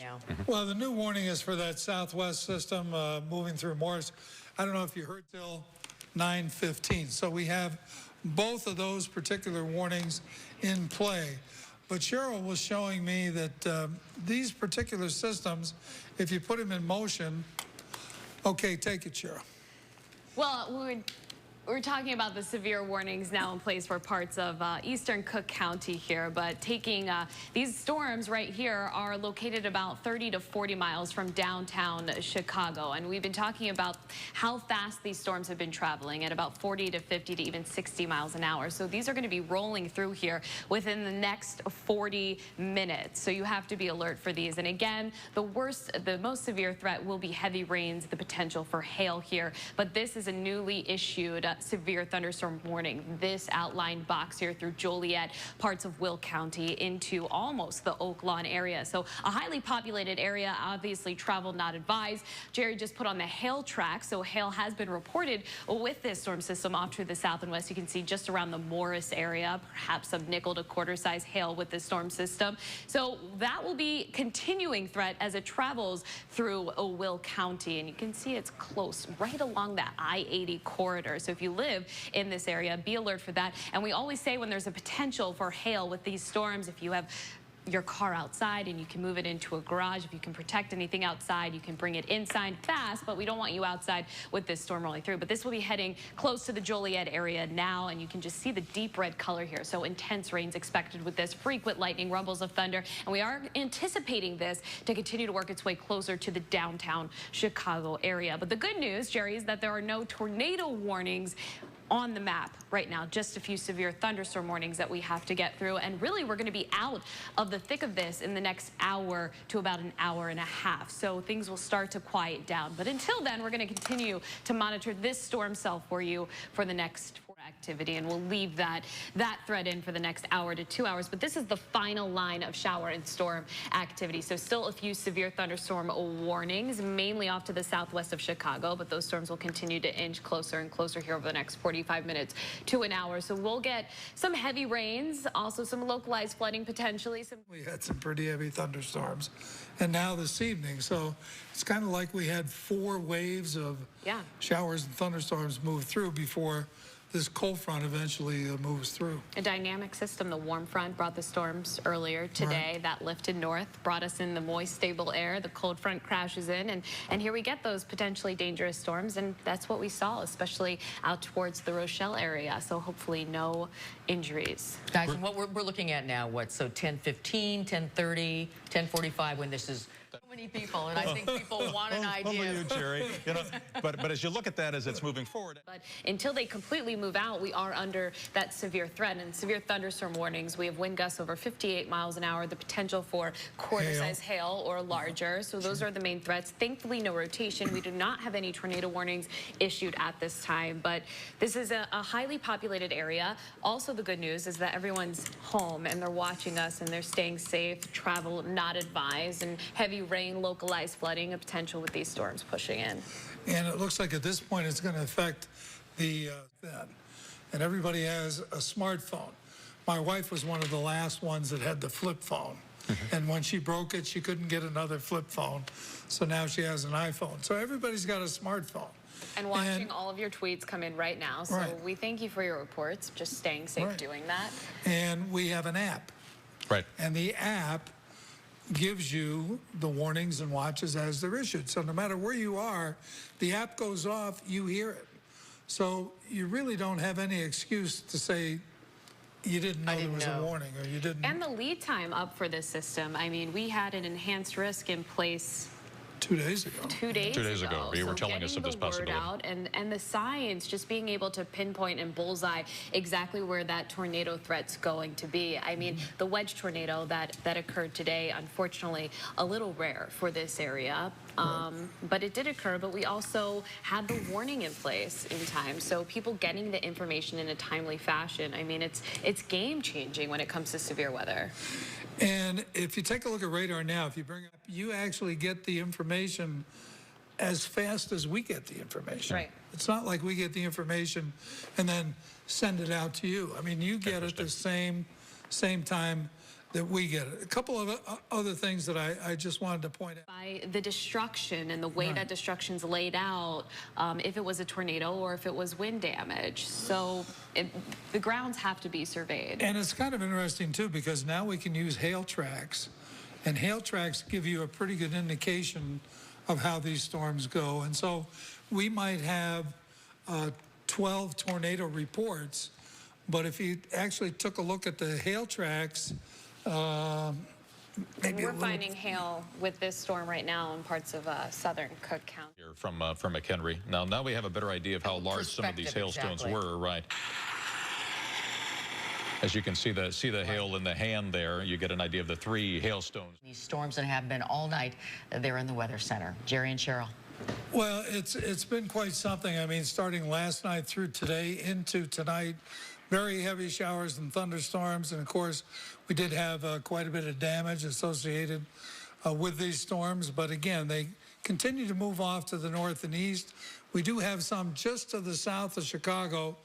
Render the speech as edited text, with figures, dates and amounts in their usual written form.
now. Well, the new warning is for that southwest system moving through Morris. I don't know if you heard till 9:15. So we have both of those particular warnings in play. But Cheryl was showing me that these particular systems, if you put them in motion, okay, take it, Cheryl. Well, we're talking about the severe warnings now in place for parts of eastern Cook County here, but taking these storms right here are located about 30 to 40 miles from downtown Chicago. And we've been talking about how fast these storms have been traveling at about 40 to 50 to even 60 miles an hour. So these are going to be rolling through here within the next 40 minutes. So you have to be alert for these. And again, the most severe threat will be heavy rains, the potential for hail here. But this is a newly issued severe thunderstorm warning. This outlined box here through Joliet, parts of Will County into almost the Oak Lawn area. So a highly populated area, obviously travel not advised. Jerry just put on the hail track. So hail has been reported with this storm system off to the south and west. You can see just around the Morris area, perhaps some nickel to quarter size hail with this storm system. So that will be continuing threat as it travels through Will County. And you can see it's close right along that I-80 corridor. So if you live in this area, be alert for that. And we always say when there's a potential for hail with these storms, if you have your car outside and you can move it into a garage, if you can protect anything outside, you can bring it inside fast, but we don't want you outside with this storm rolling through. But this will be heading close to the Joliet area now, and you can just see the deep red color here. So intense rains expected with this, frequent lightning, rumbles of thunder, and we are anticipating this to continue to work its way closer to the downtown Chicago area. But the good news, Jerry, is that there are no tornado warnings on the map right now. Just a few severe thunderstorm warnings that we have to get through. And really, we're going to be out of the thick of this in the next hour to about an hour and a half. So things will start to quiet down. But until then, we're going to continue to monitor this storm cell for you for the next activity, and we'll leave that threat in for the next hour to 2 hours. But this is the final line of shower and storm activity. So still a few severe thunderstorm warnings, mainly off to the southwest of Chicago, but those storms will continue to inch closer and closer here over the next 45 minutes to an hour. So we'll get some heavy rains, also some localized flooding potentially. We had some pretty heavy thunderstorms, and now this evening, so it's kind of like we had 4 waves of showers and thunderstorms move through before this cold front eventually moves through. A dynamic system. The warm front brought the storms earlier today. Right. That lifted north, brought us in the moist, stable air. The cold front crashes in, and here we get those potentially dangerous storms, and that's what we saw, especially out towards the Rochelle area. So hopefully no injuries. Guys, and what we're looking at now, what, so 10:15, 10:30, 10:45 when this is so many people, and I think people want an idea. Only you, Jerry. You know, but as you look at that as it's moving forward. But until they completely move out, we are under that severe threat and severe thunderstorm warnings. We have wind gusts over 58 miles an hour, the potential for quarter-size hail or larger. So those are the main threats. Thankfully, no rotation. We do not have any tornado warnings issued at this time, but this is a highly populated area. Also, the good news is that everyone's home and they're watching us and they're staying safe. Travel not advised, and heavy rain, localized flooding, a potential with these storms pushing in. And it looks like at this point it's going to affect the and everybody has a smartphone. My wife was one of the last ones that had the flip phone. And when she broke it, she couldn't get another flip phone. So now she has an iPhone. So everybody's got a smartphone. And watching all of your tweets come in right now. So we thank you for your reports, just staying safe doing that. And we have an app. Right. And the app gives you the warnings and watches as they're issued. So no matter where you are, the app goes off, you hear it. So you really don't have any excuse to say you didn't know there was a warning or you didn't. And the lead time up for this system, I mean, we had an enhanced risk in place 2 days ago. 2 days ago. You were telling us of this possibility. Out and the science, just being able to pinpoint and bullseye exactly where that tornado threat's going to be. I mean, the wedge tornado that occurred today, unfortunately, a little rare for this area. But it did occur, but we also had the warning in place in time. So people getting the information in a timely fashion, I mean, it's game-changing when it comes to severe weather. And if you take a look at radar now, if you bring up, you actually get the information as fast as we get the information. Right. It's not like we get the information and then send it out to you. I mean, you get it the same time that we get it. A couple of other things that I just wanted to point out. By the destruction and the way that destruction's laid out, if it was a tornado or if it was wind damage. So the grounds have to be surveyed. And it's kind of interesting, too, because now we can use hail tracks. And hail tracks give you a pretty good indication of how these storms go. And so we might have 12 tornado reports, but if you actually took a look at the hail tracks, maybe we're finding hail with this storm right now in parts of southern Cook County. Here from McHenry. Now we have a better idea of how large some of these hailstones were, right? As you can see the hail in the hand there, you get an idea of the 3 hailstones. These storms that have been all night there in the Weather Center. Jerry and Cheryl. Well, it's been quite something. I mean, starting last night through today into tonight, very heavy showers and thunderstorms. And, of course, we did have quite a bit of damage associated with these storms. But, again, they continue to move off to the north and east. We do have some just to the south of Chicago